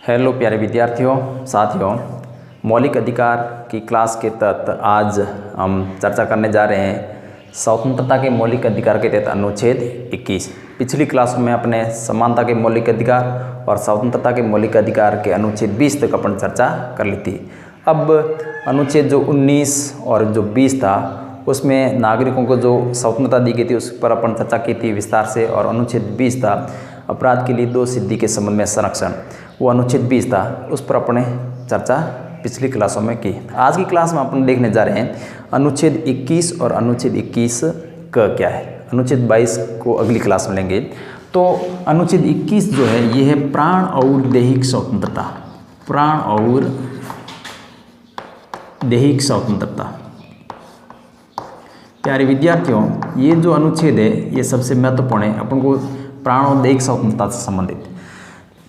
Hello प्यारे विद्यार्थियों, साथियों, मौलिक अधिकार की क्लास के तहत आज हम चर्चा करने जा रहे हैं स्वतंत्रता के मौलिक अधिकार के तहत अनुच्छेद 21। पिछली क्लास में अपने समानता के मौलिक अधिकार और स्वतंत्रता के मौलिक अधिकार के अनुच्छेद 20 तक अपन चर्चा कर ली थी। अब अनुच्छेद जो 19 और जो 20 था उसमें नागरिकों को जो स्वतंत्रता दी गई थी उस पर अपन चर्चा की थी विस्तार से। और अनुच्छेद 20 था अपराध के लिए दो सिद्धि के संबंध में संरक्षण, वो अनुच्छेद 20 था, उस पर अपने चर्चा पिछली क्लासों में की। आज की क्लास में अपन देखने जा रहे हैं अनुच्छेद 21 और अनुच्छेद 21 का क्या है। अनुच्छेद 22 को अगली क्लास में लेंगे। तो अनुच्छेद 21 जो है ये है प्राण और दैहिक स्वतंत्रता। प्राण और दैहिक स्वतंत्रता। प्यारे विद्यार्थियों, ये जो अनुच्छेद है ये सबसे महत्वपूर्ण है अपन को प्राण और दैहिक स्वतंत्रता से संबंधित।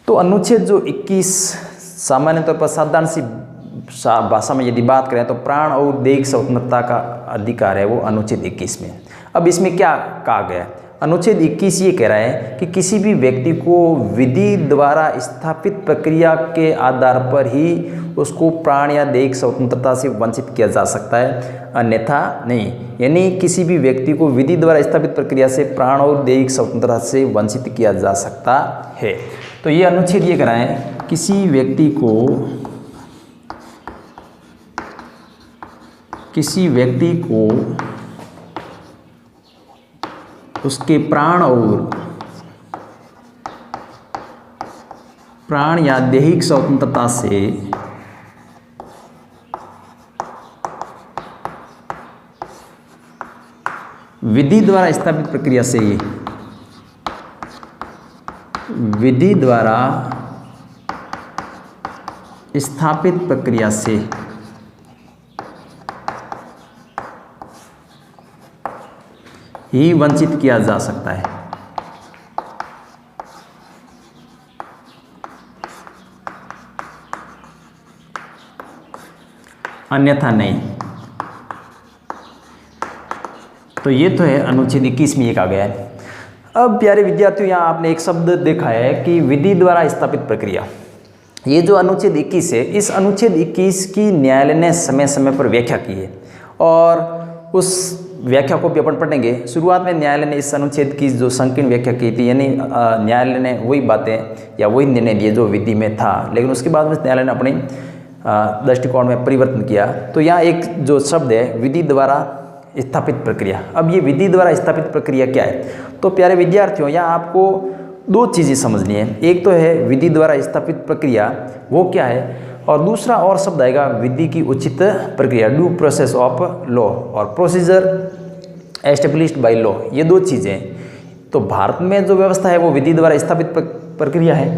तो अनुच्छेद जो 21 सामान्य तौर पर साधारण सी भाषा में यदि बात करें तो प्राण और दैहिक स्वतंत्रता का अधिकार है वो अनुच्छेद 21 में। अब इसमें क्या कहा गया है? अनुच्छेद 21 ये कह रहा है कि किसी भी व्यक्ति को विधि द्वारा स्थापित प्रक्रिया के आधार पर ही उसको प्राण या दैहिक स्वतंत्रता से वंचित किया जा सकता है, अन्यथा नहीं। यानी किसी भी व्यक्ति को विधि द्वारा स्थापित प्रक्रिया से प्राण और दैहिक स्वतंत्रता से वंचित किया जा सकता है। तो ये अनुच्छेद ये कह रहा है किसी व्यक्ति को उसके प्राण या दैहिक स्वतंत्रता से विधि द्वारा स्थापित प्रक्रिया से ही वंचित किया जा सकता है, अन्यथा नहीं। तो ये तो है अनुच्छेद 21 में ये कहा गया है। अब प्यारे विद्यार्थियों, यहाँ आपने एक शब्द देखा है कि विधि द्वारा स्थापित प्रक्रिया। ये जो अनुच्छेद 21 है, इस अनुच्छेद 21 की न्यायालय ने समय समय पर व्याख्या की है और उस व्याख्या को भी अपन पढ़ेंगे। शुरुआत में न्यायालय ने इस अनुच्छेद की जो संकीर्ण व्याख्या की थी, यानी न्यायालय ने वही बातें या वही निर्णय दिए जो विधि में था, लेकिन उसके बाद में न्यायालय ने अपने दृष्टिकोण में परिवर्तन किया। तो यहाँ एक जो शब्द है विधि द्वारा स्थापित प्रक्रिया। अब ये विधि द्वारा स्थापित प्रक्रिया क्या है? तो प्यारे विद्यार्थियों, यहाँ आपको दो चीज़ें समझनी है। एक तो है विधि द्वारा स्थापित प्रक्रिया, वो क्या है, और दूसरा और शब्द आएगा विधि की उचित प्रक्रिया, ड्यू प्रोसेस ऑफ लॉ, और प्रोसीजर एस्टेब्लिश्ड बाय लॉ। ये दो चीज़ें। तो भारत में जो व्यवस्था है वो विधि द्वारा स्थापित प्रक्रिया है।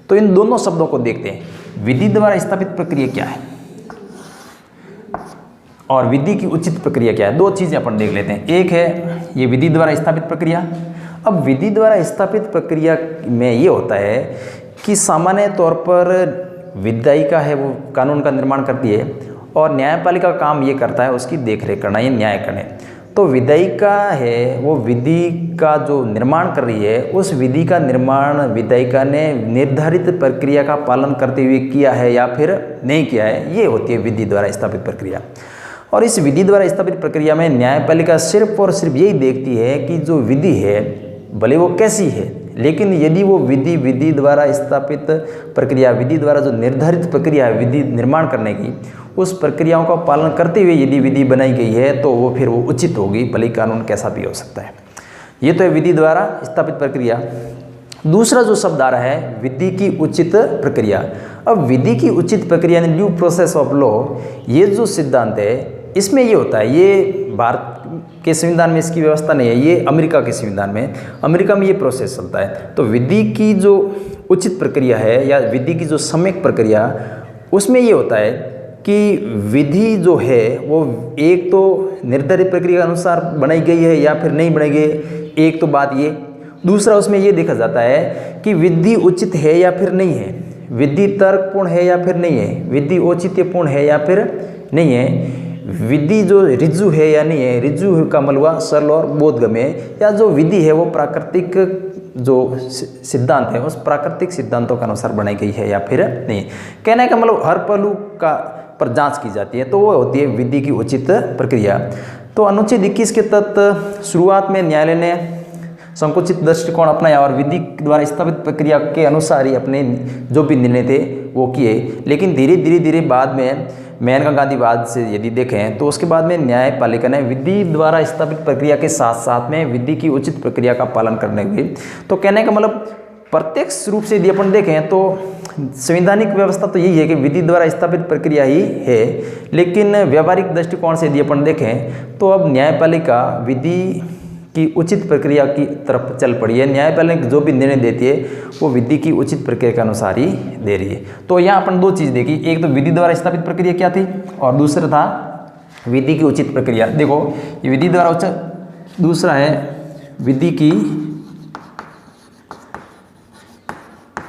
तो इन दोनों शब्दों को देखते हैं। विधि द्वारा स्थापित प्रक्रिया क्या है और विधि की उचित प्रक्रिया क्या है, दो चीज़ें अपन देख लेते हैं। एक है ये विधि द्वारा स्थापित प्रक्रिया। अब विधि द्वारा स्थापित प्रक्रिया में ये होता है कि सामान्य तौर पर विधायिका है वो कानून का निर्माण करती है और न्यायपालिका का काम ये करता है उसकी देखरेख करना, ये न्याय करने। तो विधायिका है वो विधि का जो निर्माण कर रही है, उस विधि का निर्माण विधायिका ने निर्धारित प्रक्रिया का पालन करते हुए किया है या फिर नहीं किया है, ये होती है विधि द्वारा स्थापित प्रक्रिया। और इस विधि द्वारा स्थापित प्रक्रिया में न्यायपालिका सिर्फ और सिर्फ यही देखती है कि जो विधि है भले वो कैसी है, लेकिन यदि वो विधि द्वारा स्थापित प्रक्रिया, विधि द्वारा जो निर्धारित प्रक्रिया है विधि निर्माण करने की, उस प्रक्रियाओं का पालन करते हुए यदि विधि बनाई गई है तो वो फिर वो उचित होगी, भले कानून कैसा भी हो सकता है। ये तो है विधि द्वारा स्थापित प्रक्रिया। दूसरा जो शब्द आ रहा है विधि की उचित प्रक्रिया। अब विधि की उचित प्रक्रिया यानी ड्यू प्रोसेस ऑफ लॉ, ये जो सिद्धांत है इसमें ये होता है, ये भारत के संविधान में इसकी व्यवस्था नहीं है, ये अमेरिका के संविधान में, अमेरिका में ये प्रोसेस चलता है। तो विधि की जो उचित प्रक्रिया है या विधि की जो सम्यक प्रक्रिया, उसमें ये होता है कि विधि जो है वो एक तो निर्धारित प्रक्रिया के अनुसार बनाई गई है या फिर नहीं बनाई गई, एक तो बात ये। दूसरा उसमें ये देखा जाता है कि विधि उचित है या फिर नहीं है, विधि तर्कपूर्ण है या फिर नहीं है, विधि औचित्यपूर्ण है या फिर नहीं है, विधि जो ऋजु है या नहीं है, ऋजु का मलवा सरल और बोधगम्य, या जो विधि है वो प्राकृतिक जो सिद्धांत है उस प्राकृतिक सिद्धांतों के अनुसार बनाई गई है या फिर नहीं। कहने का मतलब हर पहलू का पर जांच की जाती है, तो वो होती है विधि की उचित प्रक्रिया। तो अनुच्छेद 21 के तहत शुरुआत में न्यायालय ने संकुचित दृष्टिकोण अपनाया और विधि द्वारा स्थापित प्रक्रिया के अनुसार ही अपने जो भी निर्णय थे वो किए। लेकिन धीरे धीरे बाद में मेनका गांधीवाद से यदि देखें तो उसके बाद में न्यायपालिका ने विधि द्वारा स्थापित प्रक्रिया के साथ साथ में विधि की उचित प्रक्रिया का पालन करने हुए। तो कहने का मतलब प्रत्यक्ष रूप से यदि अपन देखें तो संवैधानिक व्यवस्था तो यही है कि विधि द्वारा स्थापित प्रक्रिया ही है, लेकिन व्यावहारिक दृष्टिकोण से यदि अपन देखें तो अब न्यायपालिका विधि की उचित प्रक्रिया की तरफ चल पड़ी है। न्यायपालिका जो भी निर्णय देती है वो विधि की उचित प्रक्रिया के अनुसार ही दे रही है। तो यहाँ अपन दो चीज़ देखी, एक तो विधि द्वारा स्थापित प्रक्रिया क्या थी और दूसरा था विधि की उचित प्रक्रिया। देखो ये विधि द्वारा उचित, दूसरा है विधि की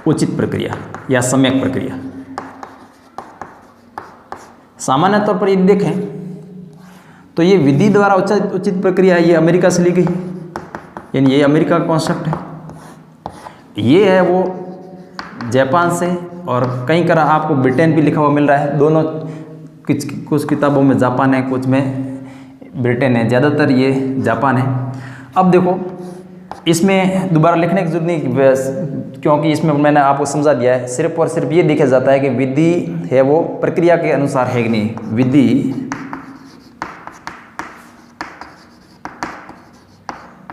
उचित प्रक्रिया या सम्यक प्रक्रिया। सामान्य तौर पर यदि देखें तो ये विधि द्वारा उचित प्रक्रिया ये अमेरिका से ली गई, यानी ये अमेरिका का कॉन्सेप्ट है। ये है वो जापान से, और कई तरह आपको ब्रिटेन भी लिखा हुआ मिल रहा है। दोनों कुछ किताबों में जापान है, कुछ में ब्रिटेन है, ज़्यादातर ये जापान है। अब देखो इसमें दोबारा लिखने की जरूरत नहीं, क्योंकि इसमें मैंने आपको समझा दिया है। सिर्फ और सिर्फ ये देखा जाता है कि विधि है वो प्रक्रिया के अनुसार है कि नहीं। विधि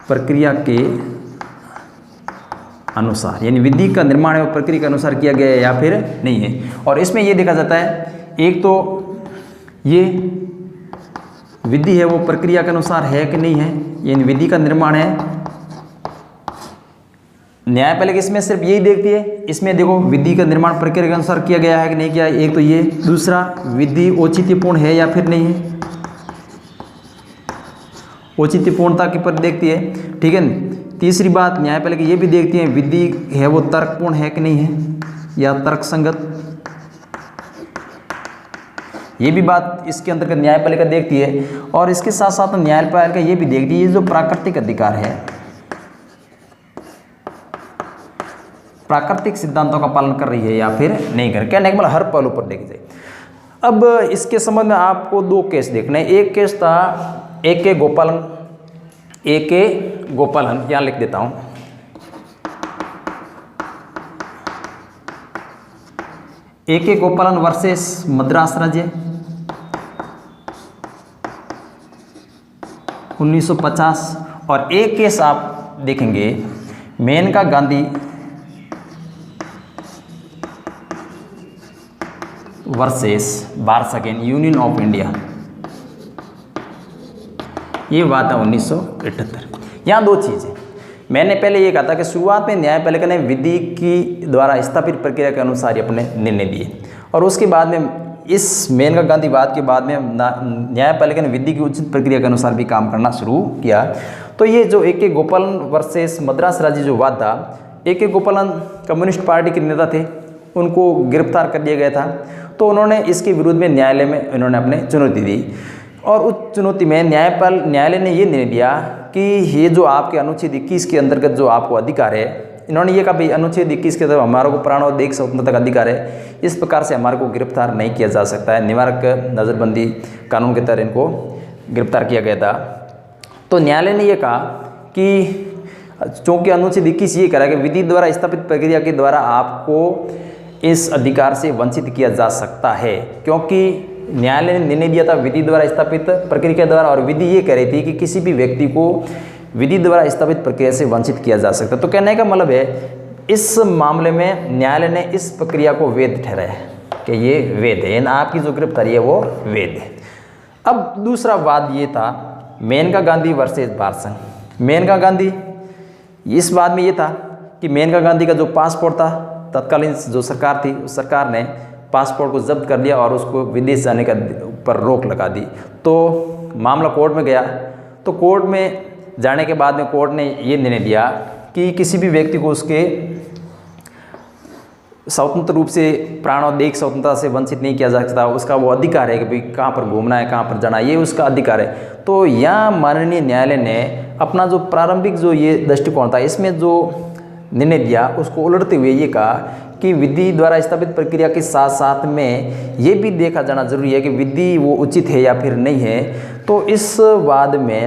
प्रक्रिया के अनुसार, यानी विधि का निर्माण है वो प्रक्रिया के अनुसार किया गया है या फिर नहीं है। और इसमें ये देखा जाता है, एक तो ये विधि है वो प्रक्रिया के अनुसार है कि नहीं है, यानी विधि का निर्माण है। न्यायपालिका इसमें सिर्फ यही देखती है, इसमें देखो विधि का निर्माण प्रक्रिया के अनुसार किया गया है कि नहीं किया है, एक तो ये। दूसरा विधि औचित्यपूर्ण है या फिर नहीं है, औचित्यपूर्णता के पर देखती है, ठीक है। तीसरी बात न्यायपालिका ये भी देखती है विधि है वो तर्कपूर्ण है कि नहीं है या तर्कसंगत, ये भी बात इसके अंतर्गत न्यायपालिका देखती है। और इसके साथ साथ न्यायपालिका ये भी देखती है ये जो प्राकृतिक अधिकार है, प्राकृतिक सिद्धांतों का पालन कर रही है या फिर नहीं कर, कहने का मतलब हर पहलू पर देखी जाए। अब इसके संबंध में आपको दो केस देखने हैं। एक केस था ए.के. गोपालन, यहाँ लिख देता हूँ। ए.के. गोपालन वर्सेस मद्रास राज्य 1950। और एक केस आप देखेंगे मेनका गांधी वर्सेस बारसकेन यूनियन ऑफ इंडिया, ये बात है 1978। यहाँ दो चीज़ें मैंने पहले ये कहा था कि शुरुआत में न्यायपालिका ने विधि की द्वारा स्थापित प्रक्रिया के अनुसार ही अपने निर्णय दिए, और उसके बाद में इस मेनका गांधीवाद के बाद में न्यायपालिका ने विधि की उचित प्रक्रिया के अनुसार भी काम करना शुरू किया। तो ये जो ए.के. गोपालन वर्सेस मद्रास राज्य जो वाद था, ए.के. गोपालन कम्युनिस्ट पार्टी के नेता थे, उनको गिरफ्तार कर दिया गया था। तो उन्होंने इसके विरुद्ध में न्यायालय में इन्होंने अपने चुनौती दी, और उस चुनौती में न्यायालय ने ये निर्णय दिया कि ये जो आपके अनुच्छेद 21 के अंतर्गत जो आपको अधिकार है, इन्होंने ये कहा भाई अनुच्छेद 21 के तहत हमारे को प्राण और देह स्वतंत्रता का अधिकार है, इस प्रकार से हमारे को गिरफ्तार नहीं किया जा सकता है। निवारक नज़रबंदी कानून के तहत इनको गिरफ्तार किया गया था। तो न्यायालय ने यह कहा कि चूँकि अनुच्छेद 21 ये कह रहा है कि विधि द्वारा स्थापित प्रक्रिया के द्वारा आपको इस अधिकार से वंचित किया जा सकता है, क्योंकि न्यायालय ने निर्णय दिया था विधि द्वारा स्थापित प्रक्रिया के द्वारा, और विधि ये कह रही थी कि किसी भी व्यक्ति को विधि द्वारा स्थापित प्रक्रिया से वंचित किया जा सकता है। तो कहने का मतलब है इस मामले में न्यायालय ने इस प्रक्रिया को वैध ठहराया कि ये वैध है, आपकी जो गिरफ्तारी है वो वैध है। अब दूसरा वाद ये था मेनका गांधी वर्सेस बारसंग। मेनका गांधी, इस वाद में ये था कि मेनका गांधी का जो पासपोर्ट था, तत्कालीन जो सरकार थी उस सरकार ने पासपोर्ट को जब्त कर लिया और उसको विदेश जाने का पर रोक लगा दी। तो मामला कोर्ट में गया, तो कोर्ट में जाने के बाद में कोर्ट ने ये निर्णय दिया कि किसी भी व्यक्ति को उसके स्वतंत्र रूप से प्राण और देह स्वतंत्रता से वंचित नहीं किया जा सकता। उसका वो अधिकार है कि भाई कहाँ पर घूमना है, कहाँ पर जाना है, ये उसका अधिकार है। तो यहाँ माननीय न्यायालय ने अपना जो प्रारंभिक जो ये दृष्टिकोण था, इसमें जो निर्णय दिया उसको उलटते हुए ये कहा कि विधि द्वारा स्थापित प्रक्रिया के साथ साथ में ये भी देखा जाना जरूरी है कि विधि वो उचित है या फिर नहीं है। तो इस वाद में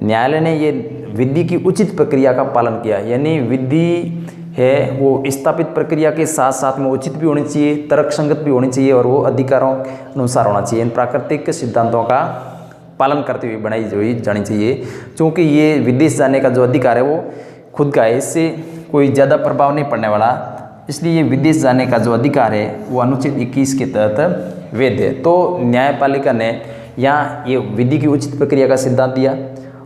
न्यायालय ने ये विधि की उचित प्रक्रिया का पालन किया, यानी विधि है वो स्थापित प्रक्रिया के साथ साथ में उचित भी होनी चाहिए, तर्कसंगत भी होनी चाहिए और वो अधिकारों के अनुसार होना चाहिए। इन प्राकृतिक सिद्धांतों का पालन करते हुए बनाई जानी चाहिए, क्योंकि ये विदेश जाने का जो अधिकार है वो खुद का है, इससे कोई ज़्यादा प्रभाव नहीं पड़ने वाला, इसलिए ये विदेश जाने का जो अधिकार है वो अनुच्छेद 21 के तहत वैध है। तो न्यायपालिका ने यहाँ ये विधि की उचित प्रक्रिया का सिद्धांत दिया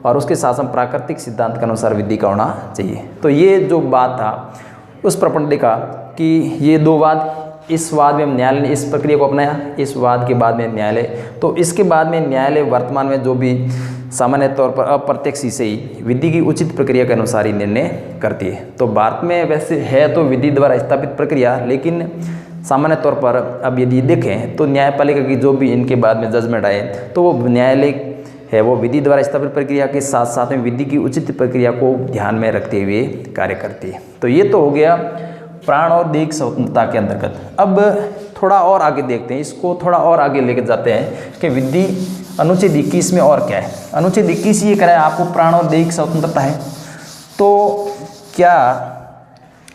और उसके साथ हम प्राकृतिक सिद्धांत के अनुसार विधि का होना चाहिए। तो ये जो बात था उस पर अपन ने देखा कि ये दो वाद, इस वाद में न्यायालय ने इस प्रक्रिया को अपनाया, इस वाद के बाद में न्यायालय, तो इसके बाद में न्यायालय वर्तमान में जो भी सामान्य तौर पर अप्रत्यक्ष से ही विधि की उचित प्रक्रिया के अनुसार ही निर्णय करती है। तो भारत में वैसे है तो विधि द्वारा स्थापित प्रक्रिया, लेकिन सामान्य तौर पर अब यदि देखें तो न्यायपालिका की जो भी इनके बाद में जजमेंट आए तो वो न्यायालय है वो विधि द्वारा स्थापित प्रक्रिया के साथ साथ में विधि की उचित प्रक्रिया को ध्यान में रखते हुए कार्य करती है। तो ये तो हो गया प्राण और दैहिक स्वतंत्रता के अंतर्गत। अब थोड़ा और आगे देखते हैं, इसको थोड़ा और आगे लेकर जाते हैं कि विधि अनुच्छेद 21 में और क्या है। अनुच्छेद 21 ये कह रहा है आपको प्राण और दैहिक स्वतंत्रता है, तो क्या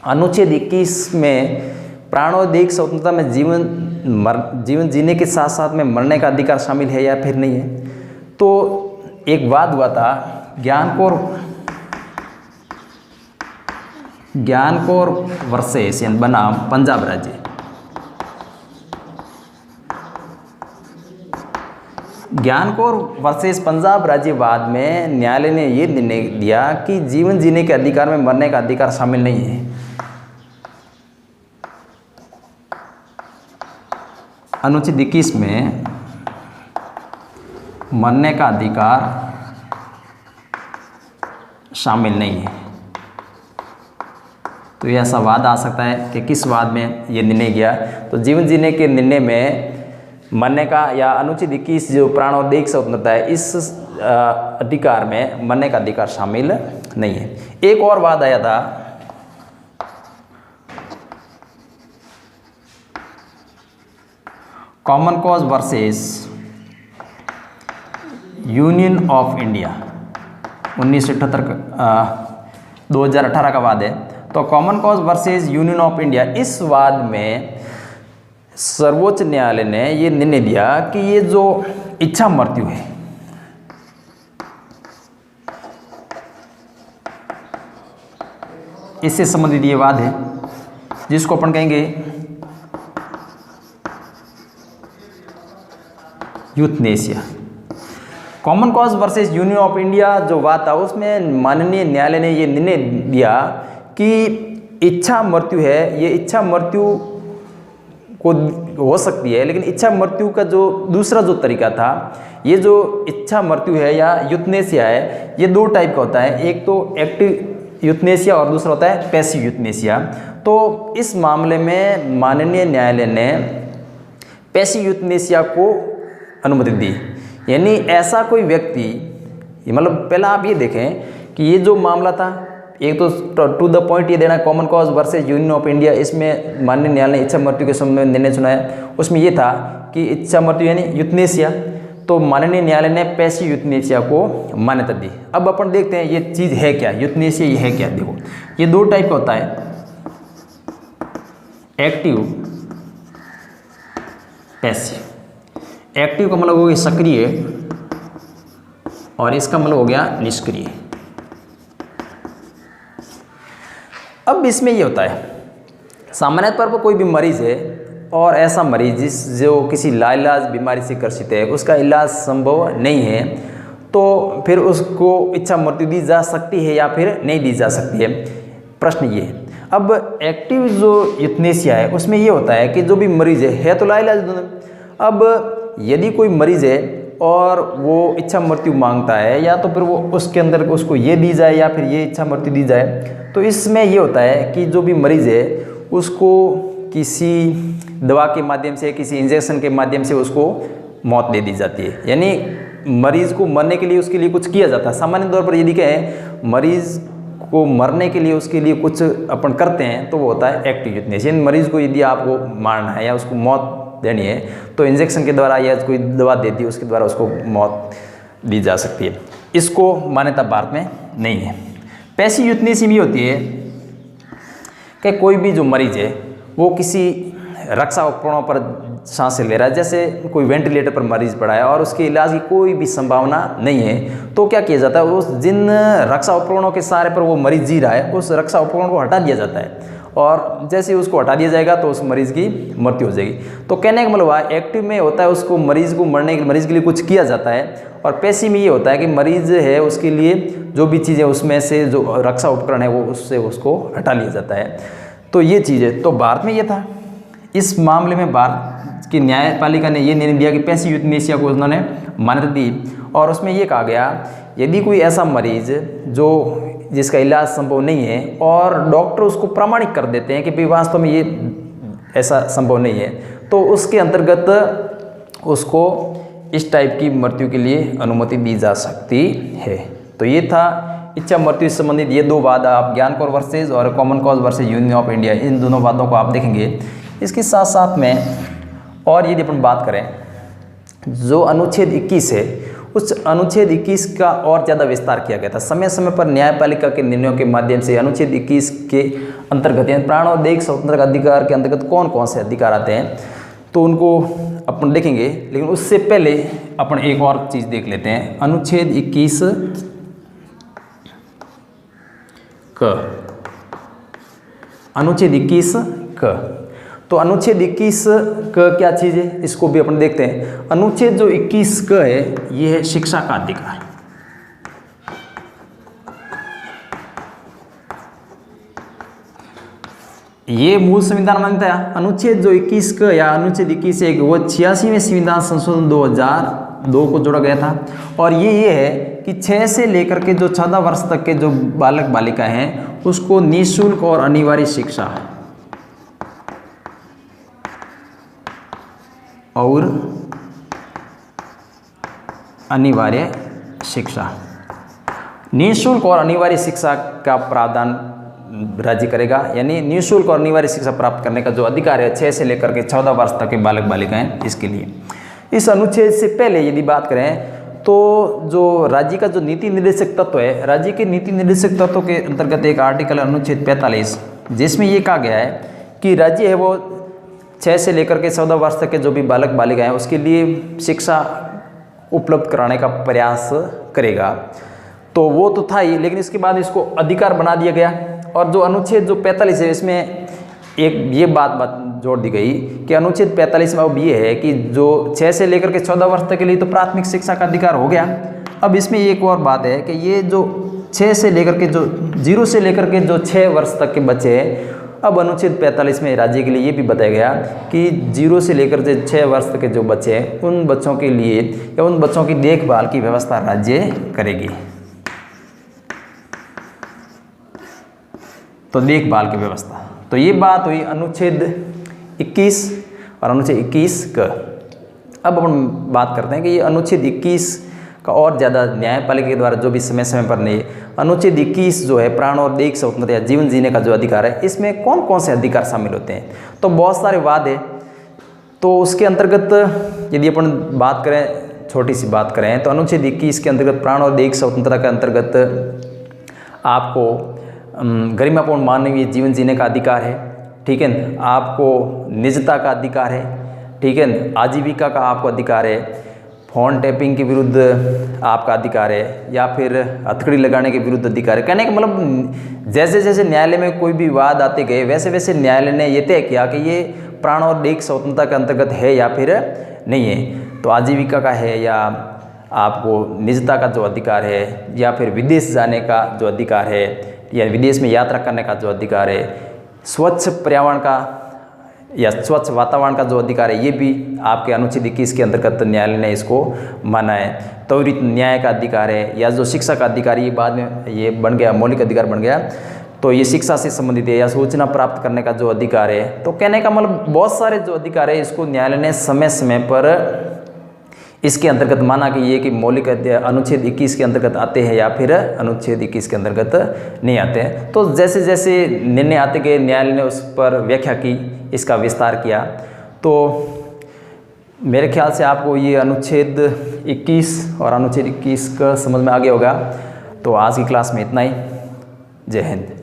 अनुच्छेद 21 में प्राण और दैहिक स्वतंत्रता में जीवन जीने के साथ साथ में मरने का अधिकार शामिल है या फिर नहीं है? तो एक वाद हुआ था ज्ञानकौर वर्सेस बनाम पंजाब राज्य। ज्ञानकौर वर्सेस पंजाब राज्य वाद में न्यायालय ने यह निर्णय दिया कि जीवन जीने के अधिकार में मरने का अधिकार शामिल नहीं है। अनुच्छेद 21 में मरने का अधिकार शामिल नहीं है। तो यह ऐसा वाद आ सकता है कि किस वाद में ये निर्णय गया, तो जीवन जीने के निर्णय में मरने का या अनुच्छेद 21 जो प्राण और दैहिक स्वतंत्रता है इस अधिकार में मरने का अधिकार शामिल नहीं है। एक और वाद आया था common cause versus union of India 2018 का वाद है। तो common cause versus union of India, इस वाद में सर्वोच्च न्यायालय ने ये निर्णय दिया कि ये जो इच्छा मृत्यु है इससे संबंधित ये वाद है जिसको अपन कहेंगे euthanasia. Common cause versus union of India जो बात था उसमें माननीय न्यायालय ने ये निर्णय दिया कि इच्छा मृत्यु है, ये इच्छा मृत्यु को हो सकती है, लेकिन इच्छा मृत्यु का जो दूसरा जो तरीका था, ये जो इच्छा मृत्यु है या यूथनेसिया है, ये दो टाइप का होता है। एक तो एक्टिव यूथनेसिया और दूसरा होता है पैसिव यूथनेसिया। तो इस मामले में माननीय न्यायालय ने पैसिव यूथनेसिया को अनुमति दी, यानी ऐसा कोई व्यक्ति, मतलब पहला आप ये देखें कि ये जो मामला था, एक तो टू द पॉइंट ये देना common cause versus union of India, इसमें माननीय न्यायालय ने इच्छा मृत्यु के संबंध में निर्णय सुनाया। उसमें ये था कि इच्छा मृत्यु यानी यूथनेसिया, तो माननीय न्यायालय ने पैसिव यूथनेसिया को मान्यता दी। अब अपन देखते हैं ये चीज़ है क्या, यूथनेसिया ये है क्या। देखो ये दो टाइप का होता है, एक्टिव पैसिव। एक्टिव का मतलब हो गया सक्रिय और इसका मतलब हो गया निष्क्रिय। अब इसमें ये होता है सामान्य तौर पर कोई भी मरीज है और ऐसा मरीज जो किसी लाइलाज बीमारी से ग्रसित है, उसका इलाज संभव नहीं है, तो फिर उसको इच्छा मृत्यु दी जा सकती है या फिर नहीं दी जा सकती है, प्रश्न ये है। अब एक्टिव जो यूथनेसिया है उसमें ये होता है कि जो भी मरीज है तो लाइलाज। अब यदि कोई मरीज है और वो इच्छा मृत्यु मांगता है, या तो फिर वो उसके अंदर उसको ये दी जाए या फिर ये इच्छा मृत्यु दी जाए, तो इसमें ये होता है कि जो भी मरीज है उसको किसी दवा के माध्यम से, किसी इंजेक्शन के माध्यम से उसको मौत दे दी जाती है, यानी मरीज को मरने के लिए उसके लिए कुछ किया जाता है। सामान्य तौर पर यदि कहें मरीज को मरने के लिए उसके लिए कुछ अपन करते हैं तो वो होता है एक्टिव यूथनेसिया। मरीज को यदि आपको मारना है या उसको मौत देनी है तो इंजेक्शन के द्वारा या कोई दवा दे दी उसके द्वारा उसको मौत दी जा सकती है। इसको मान्यता भारत में नहीं है। पैसिव यूथनेसिया में होती है कि कोई भी जो मरीज है वो किसी रक्षा उपकरणों पर सांसें ले रहा है, जैसे कोई वेंटिलेटर पर मरीज पड़ा है और उसके इलाज की कोई भी संभावना नहीं है, तो क्या किया जाता है, उस जिन रक्षा उपकरणों के सहारे पर वो मरीज जी रहा है उस रक्षा उपकरण को हटा दिया जाता है और जैसे ही उसको हटा दिया जाएगा तो उस मरीज की मृत्यु हो जाएगी। तो कहने का मतलब एक्टिव में होता है उसको मरीज के लिए कुछ किया जाता है, और पैसिव में ये होता है कि मरीज है उसके लिए जो भी चीज़ें उसमें से जो रक्षा उपकरण है वो उससे उसको हटा लिया जाता है। तो ये चीज़ है। तो भारत में ये था। इस मामले में भारत की न्यायपालिका ने ये निर्णय दिया कि पैसिव यूथनेसिया को उन्होंने मान्यता दी, और उसमें ये कहा गया यदि कोई ऐसा मरीज जिसका इलाज संभव नहीं है और डॉक्टर उसको प्रमाणित कर देते हैं कि भाई वास्तव में ये ऐसा संभव नहीं है, तो उसके अंतर्गत उसको इस टाइप की मृत्यु के लिए अनुमति दी जा सकती है। तो ये था इच्छा मृत्यु से संबंधित ये दो वाद, आप ज्ञान कौर वर्सेज और common cause versus union of India, इन दोनों वादों को आप देखेंगे। इसके साथ साथ में और यदि अपन बात करें जो अनुच्छेद 21 है, उस अनुच्छेद 21 का और ज़्यादा विस्तार किया गया था। समय समय पर न्यायपालिका के निर्णयों के माध्यम से अनुच्छेद 21 के अंतर्गत यानी प्राण और देह स्वतंत्रता अधिकार के अंतर्गत कौन कौन से अधिकार आते हैं तो उनको अपन देखेंगे, लेकिन उससे पहले अपन एक और चीज़ देख लेते हैं। अनुच्छेद 21 अनुच्छेद 21 तो अनुच्छेद 21 का क्या चीज़ है इसको भी अपन देखते हैं। अनुच्छेद जो 21 का है ये है शिक्षा का अधिकार। ये मूल संविधान मान्यता है। अनुच्छेद जो 21 का या अनुच्छेद 21 है वो 86वें संविधान संशोधन 2002 को जोड़ा गया था, और ये है कि 6 से लेकर के जो 14 वर्ष तक के जो बालक बालिका हैं उसको निःशुल्क और अनिवार्य शिक्षा और अनिवार्य शिक्षा, निःशुल्क और अनिवार्य शिक्षा का प्रावधान राज्य करेगा। यानी निःशुल्क और अनिवार्य शिक्षा प्राप्त करने का जो अधिकार है 6 से लेकर के 14 वर्ष तक के बालक बालिकाएं, इसके लिए। इस अनुच्छेद से पहले यदि बात करें तो जो राज्य का जो नीति निर्देशक तत्व है, राज्य के नीति निर्देशक तत्व के अंतर्गत एक आर्टिकल अनुच्छेद 45 जिसमें ये कहा गया है कि राज्य है वो 6 से लेकर के 14 वर्ष तक के जो भी बालक बालिका हैं उसके लिए शिक्षा उपलब्ध कराने का प्रयास करेगा। तो वो तो था ही, लेकिन इसके बाद इसको अधिकार बना दिया गया। और जो अनुच्छेद जो 45 है इसमें एक ये बात जोड़ दी गई कि अनुच्छेद 45 में अब ये है कि जो 6 से लेकर के 14 वर्ष तक के लिए तो प्राथमिक शिक्षा का अधिकार हो गया। अब इसमें एक और बात है कि ये जो 6 से लेकर के जो 0 से लेकर के जो 6 वर्ष तक के बच्चे हैं, अब अनुच्छेद 45 में राज्य के लिए ये भी बताया गया कि 0 से लेकर के 6 वर्ष तक के जो बच्चे हैं उन बच्चों के लिए या उन बच्चों की देखभाल की व्यवस्था राज्य करेगी। तो देखभाल की व्यवस्था, तो ये बात हुई अनुच्छेद 21 और अनुच्छेद 21 का। अब हम बात करते हैं कि ये अनुच्छेद 21 का और ज़्यादा न्यायपालिका के द्वारा जो भी समय समय पर नहीं, अनुच्छेद 21 जो है प्राण और देह स्वतंत्रता या जीवन जीने का जो अधिकार है, इसमें कौन कौन से अधिकार शामिल होते हैं। तो बहुत सारे वाद है। तो उसके अंतर्गत यदि अपन बात करें, छोटी सी बात करें, तो अनुच्छेद 21 के अंतर्गत प्राण और देह स्वतंत्रता के अंतर्गत आपको गरिमापूर्ण मानवीय जीवन जीने का अधिकार है, ठीक है, आपको निजता का अधिकार है, ठीक है, आजीविका का आपको अधिकार है, फोन टैपिंग के विरुद्ध आपका अधिकार है, या फिर हथकड़ी लगाने के विरुद्ध अधिकार है। कहने का मतलब जैसे जैसे न्यायालय में कोई भी वाद आते गए वैसे वैसे न्यायालय ने ये तय किया कि ये प्राण और देह स्वतंत्रता के अंतर्गत है या फिर नहीं है। तो आजीविका का है, या आपको निजता का जो अधिकार है, या फिर विदेश जाने का जो अधिकार है, या विदेश में यात्रा करने का जो अधिकार है, स्वच्छ पर्यावरण का या स्वच्छ वातावरण का जो अधिकार है, ये भी आपके अनुच्छेद 21 के अंतर्गत न्यायालय ने इसको माना है। त्वरित न्याय का अधिकार है, या जो शिक्षा का अधिकार, ये बाद में ये बन गया, मौलिक अधिकार बन गया। तो ये शिक्षा से संबंधित है, या सूचना प्राप्त करने का जो अधिकार है। तो कहने का मतलब बहुत सारे जो अधिकार है इसको न्यायालय ने समय समय पर इसके अंतर्गत माना कि ये कि मौलिक अनुच्छेद 21 के अंतर्गत आते हैं या फिर अनुच्छेद 21 के अंतर्गत नहीं आते हैं। तो जैसे जैसे निर्णय आते गए न्यायालय ने उस पर व्याख्या की, इसका विस्तार किया। तो मेरे ख्याल से आपको ये अनुच्छेद 21 और अनुच्छेद 21 का समझ में आ गया होगा। तो आज की क्लास में इतना ही। जय हिंद।